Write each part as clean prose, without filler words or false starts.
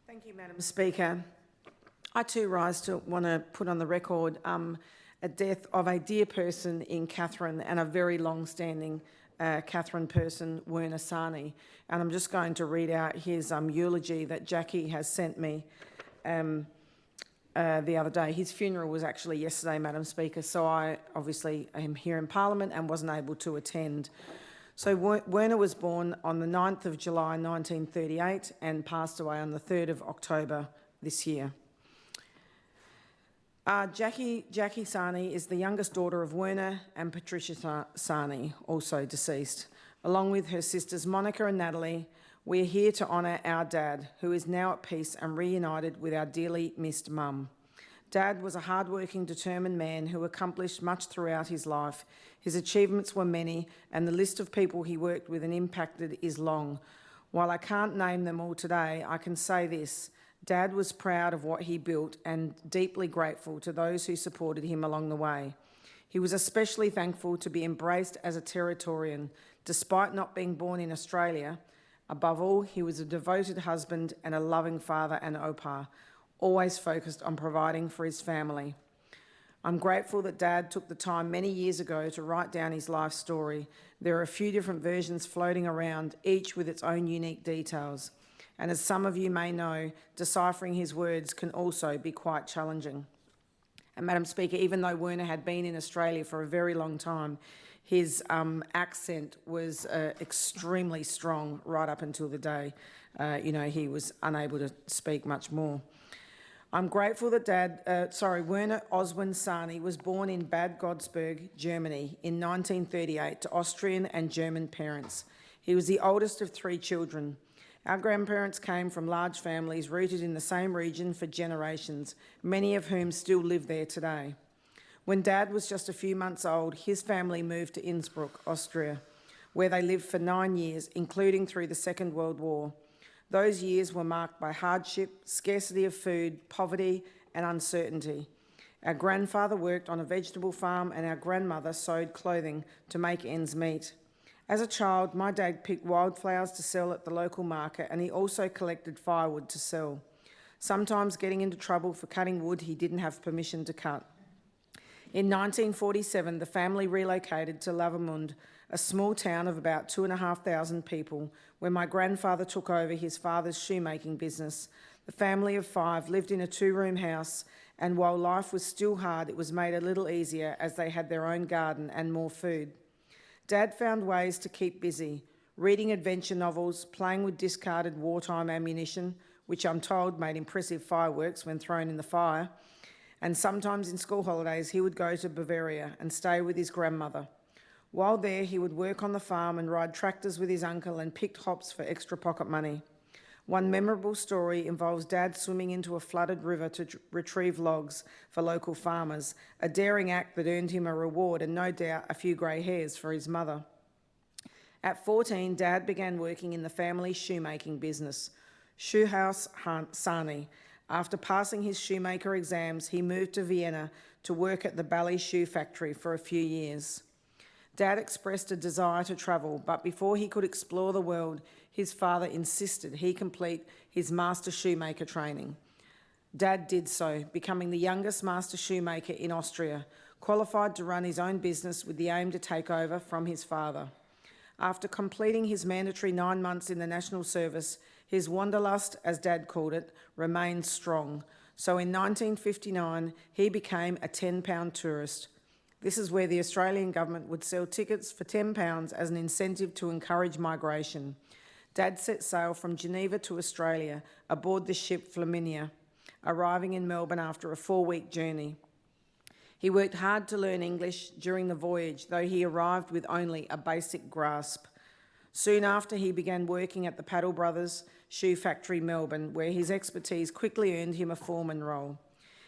Thank you, Madam Speaker. I too rise to want to put on the record a death of a dear person in Katherine and a very long-standing Katherine person, Werner Sarni. And I'm just going to read out his eulogy that Jackie has sent me the other day. His funeral was actually yesterday, Madam Speaker, so I obviously am here in Parliament and wasn't able to attend. So Werner was born on the 9th of July 1938 and passed away on the 3rd of October this year. Jackie Sarni is the youngest daughter of Werner and Patricia Sarni, also deceased. Along with her sisters Monica and Natalie, we are here to honour our dad, who is now at peace and reunited with our dearly missed mum. Dad was a hard-working, determined man who accomplished much throughout his life. His achievements were many, and the list of people he worked with and impacted is long. While I can't name them all today, I can say this: Dad was proud of what he built and deeply grateful to those who supported him along the way. He was especially thankful to be embraced as a Territorian, despite not being born in Australia. Above all, he was a devoted husband and a loving father and opa, always focused on providing for his family. I'm grateful that Dad took the time many years ago to write down his life story. There are a few different versions floating around, each with its own unique details. And as some of you may know, deciphering his words can also be quite challenging. And Madam Speaker, even though Werner had been in Australia for a very long time, his accent was extremely strong right up until the day, he was unable to speak much more. I'm grateful that Werner Oswin Sarni was born in Bad Godesberg, Germany in 1938 to Austrian and German parents. He was the oldest of 3 children. Our grandparents came from large families rooted in the same region for generations, many of whom still live there today. When Dad was just a few months old, his family moved to Innsbruck, Austria, where they lived for 9 years, including through the Second World War. Those years were marked by hardship, scarcity of food, poverty and uncertainty. Our grandfather worked on a vegetable farm and our grandmother sewed clothing to make ends meet. As a child, my dad picked wildflowers to sell at the local market, and he also collected firewood to sell, sometimes getting into trouble for cutting wood he didn't have permission to cut. In 1947, the family relocated to Lavamund, a small town of about 2,500 people, where my grandfather took over his father's shoemaking business. The family of 5 lived in a 2-room house, and while life was still hard, it was made a little easier as they had their own garden and more food. Dad found ways to keep busy, reading adventure novels, playing with discarded wartime ammunition, which I'm told made impressive fireworks when thrown in the fire, and sometimes in school holidays he would go to Bavaria and stay with his grandmother. While there, he would work on the farm and ride tractors with his uncle and picked hops for extra pocket money. One memorable story involves Dad swimming into a flooded river to retrieve logs for local farmers, a daring act that earned him a reward and no doubt a few grey hairs for his mother. At 14, Dad began working in the family shoemaking business, Schuhhaus Sarni. After passing his shoemaker exams, he moved to Vienna to work at the Bally shoe factory for a few years. Dad expressed a desire to travel, but before he could explore the world, his father insisted he complete his master shoemaker training. Dad did so, becoming the youngest master shoemaker in Austria, qualified to run his own business with the aim to take over from his father. After completing his mandatory 9 months in the National Service, his wanderlust, as Dad called it, remained strong. So in 1959, he became a £10 tourist. This is where the Australian government would sell tickets for £10 as an incentive to encourage migration. Dad set sail from Geneva to Australia aboard the ship Flaminia, arriving in Melbourne after a 4-week journey. He worked hard to learn English during the voyage, though he arrived with only a basic grasp. Soon after, he began working at the Paddle Brothers Shoe Factory, Melbourne, where his expertise quickly earned him a foreman role.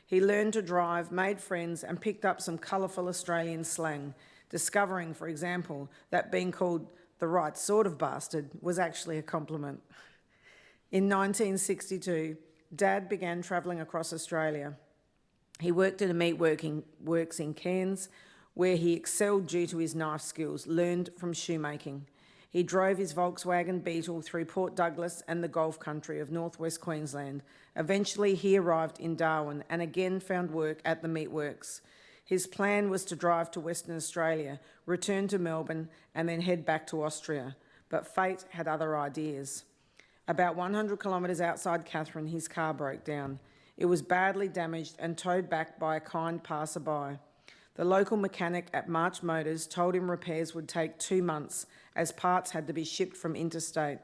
He learned to drive, made friends and picked up some colourful Australian slang, discovering, for example, that being called the right sort of bastard was actually a compliment. In 1962, Dad began travelling across Australia. He worked in a meatworks in Cairns, where he excelled due to his knife skills learned from shoemaking. He He drove his Volkswagen Beetle through Port Douglas and the Gulf country of northwest Queensland. Eventually, he arrived in Darwin and again found work at the meatworks. His plan was to drive to Western Australia, return to Melbourne, and then head back to Austria. But fate had other ideas. About 100 kilometres outside Katherine, his car broke down. It was badly damaged and towed back by a kind passerby. The local mechanic at March Motors told him repairs would take 2 months as parts had to be shipped from interstate.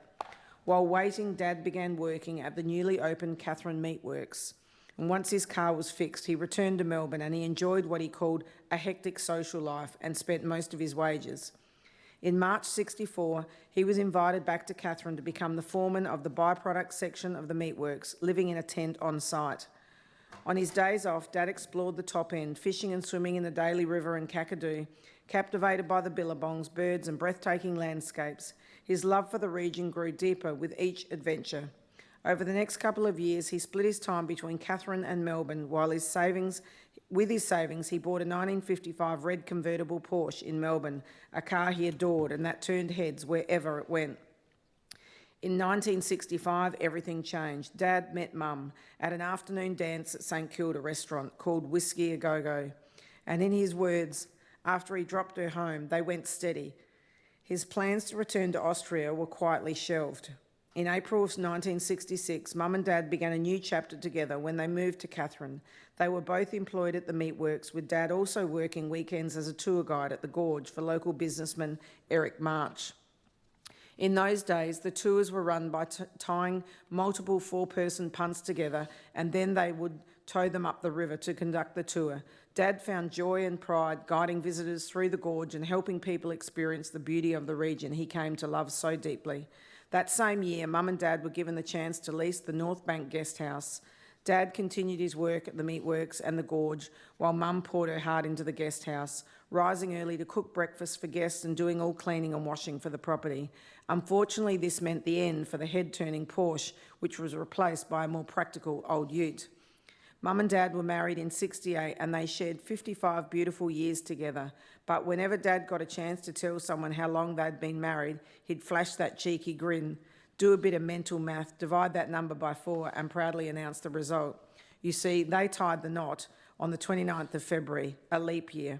While waiting, Dad began working at the newly opened Katherine Meatworks. And once his car was fixed, he returned to Melbourne and he enjoyed what he called a hectic social life and spent most of his wages. In March '64, he was invited back to Katherine to become the foreman of the byproduct section of the meatworks, living in a tent on site. On his days off, Dad explored the top end, fishing and swimming in the Daly River and Kakadu. Captivated by the billabongs, birds and breathtaking landscapes, his love for the region grew deeper with each adventure. Over the next couple of years, he split his time between Katherine and Melbourne, while with his savings, he bought a 1955 red convertible Porsche in Melbourne, a car he adored and that turned heads wherever it went. In 1965, everything changed. Dad met Mum at an afternoon dance at St Kilda restaurant called Whiskey A Go-Go. And in his words, after he dropped her home, they went steady. His plans to return to Austria were quietly shelved. In April of 1966, Mum and Dad began a new chapter together when they moved to Katherine. They were both employed at the meatworks, with Dad also working weekends as a tour guide at the Gorge for local businessman Eric March. In those days, the tours were run by tying multiple four-person punts together, and then they would tow them up the river to conduct the tour. Dad found joy and pride guiding visitors through the gorge and helping people experience the beauty of the region he came to love so deeply. That same year, Mum and Dad were given the chance to lease the North Bank guest house. Dad continued his work at the meatworks and the gorge, while Mum poured her heart into the guest house, rising early to cook breakfast for guests and doing all cleaning and washing for the property. Unfortunately, this meant the end for the head-turning Porsche, which was replaced by a more practical old ute. Mum and Dad were married in '68 and they shared 55 beautiful years together. But whenever Dad got a chance to tell someone how long they'd been married, he'd flash that cheeky grin, do a bit of mental math, divide that number by 4 and proudly announce the result. You see, they tied the knot on the 29th of February, a leap year.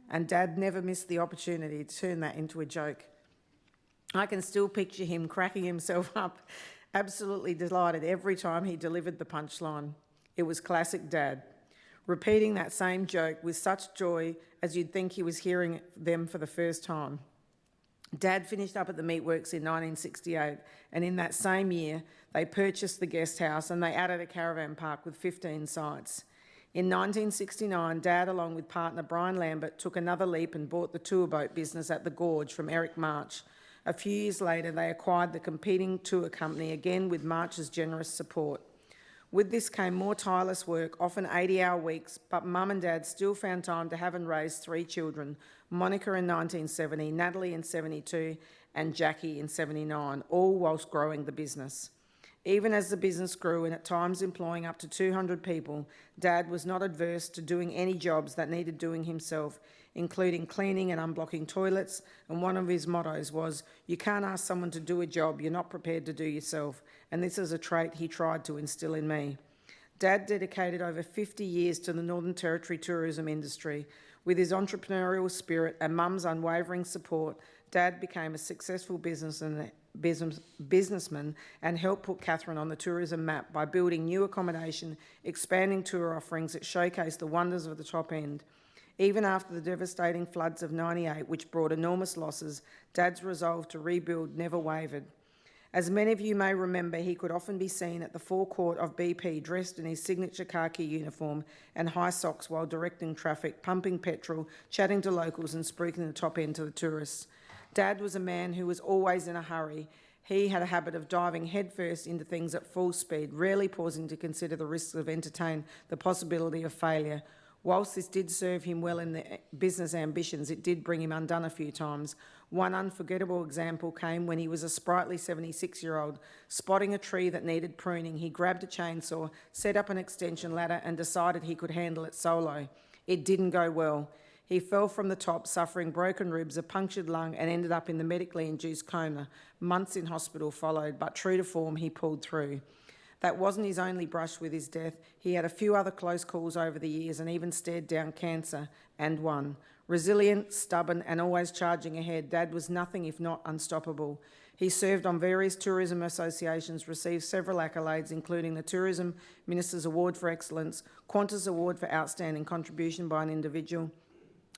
And Dad never missed the opportunity to turn that into a joke. I can still picture him cracking himself up, absolutely delighted every time he delivered the punchline. It was classic Dad, repeating that same joke with such joy as you'd think he was hearing them for the first time. Dad finished up at the meatworks in 1968, and in that same year, they purchased the guest house and they added a caravan park with 15 sites. In 1969, Dad, along with partner Brian Lambert, took another leap and bought the tour boat business at the Gorge from Eric March. A few years later, they acquired the competing tour company, again with March's generous support. With this came more tireless work, often 80-hour weeks, but Mum and Dad still found time to have and raise 3 children, Monica in 1970, Natalie in '72 and Jackie in '79, all whilst growing the business. Even as the business grew and at times employing up to 200 people, Dad was not adverse to doing any jobs that needed doing himself, including cleaning and unblocking toilets, and one of his mottos was, "You can't ask someone to do a job you're not prepared to do yourself," and this is a trait he tried to instill in me. Dad dedicated over 50 years to the Northern Territory tourism industry. With his entrepreneurial spirit and Mum's unwavering support, Dad became a successful businessman and helped put Katherine on the tourism map by building new accommodation, expanding tour offerings that showcased the wonders of the top end. Even after the devastating floods of '98, which brought enormous losses, Dad's resolve to rebuild never wavered. As many of you may remember, he could often be seen at the forecourt of BP dressed in his signature khaki uniform and high socks while directing traffic, pumping petrol, chatting to locals and spruiking the top end to the tourists. Dad was a man who was always in a hurry. He had a habit of diving headfirst into things at full speed, rarely pausing to consider the risks of entertain the possibility of failure. Whilst this did serve him well in the business ambitions, it did bring him undone a few times. One unforgettable example came when he was a sprightly 76-year-old. Spotting a tree that needed pruning, he grabbed a chainsaw, set up an extension ladder and decided he could handle it solo. It didn't go well. He fell from the top, suffering broken ribs, a punctured lung, and ended up in the medically induced coma. Months in hospital followed, but true to form, he pulled through. That wasn't his only brush with his death. He had a few other close calls over the years and even stared down cancer, and won. Resilient, stubborn, and always charging ahead, Dad was nothing if not unstoppable. He served on various tourism associations, received several accolades, including the Tourism Minister's Award for Excellence, Qantas Award for Outstanding Contribution by an Individual,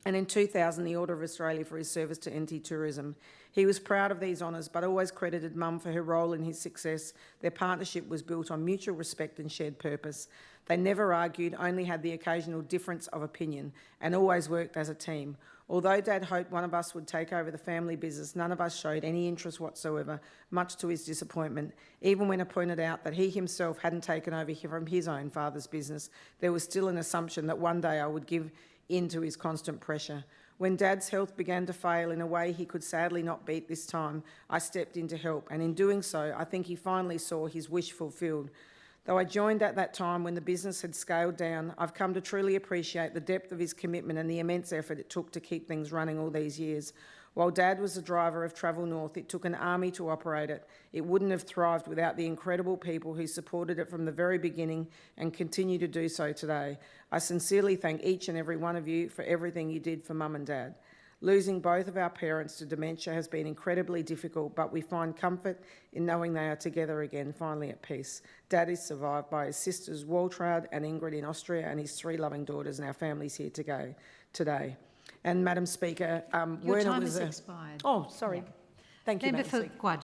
and in 2000, the Order of Australia for his service to NT Tourism. He was proud of these honours, but always credited Mum for her role in his success. Their partnership was built on mutual respect and shared purpose. They never argued, only had the occasional difference of opinion, and always worked as a team. Although Dad hoped one of us would take over the family business, none of us showed any interest whatsoever, much to his disappointment. Even when I pointed out that he himself hadn't taken over from his own father's business, there was still an assumption that one day I would give into his constant pressure. When Dad's health began to fail in a way he could sadly not beat this time, I stepped in to help, and in doing so, I think he finally saw his wish fulfilled. Though I joined at that time when the business had scaled down, I've come to truly appreciate the depth of his commitment and the immense effort it took to keep things running all these years. While Dad was the driver of Travel North, it took an army to operate it. It wouldn't have thrived without the incredible people who supported it from the very beginning and continue to do so today. I sincerely thank each and every one of you for everything you did for Mum and Dad. Losing both of our parents to dementia has been incredibly difficult, but we find comfort in knowing they are together again, finally at peace. Dad is survived by his sisters Waltraud and Ingrid in Austria and his 3 loving daughters, and our family's here today. And Madam Speaker, Your time has expired. Oh, sorry. Yeah. Thank you, Member Madam for Speaker. Quad.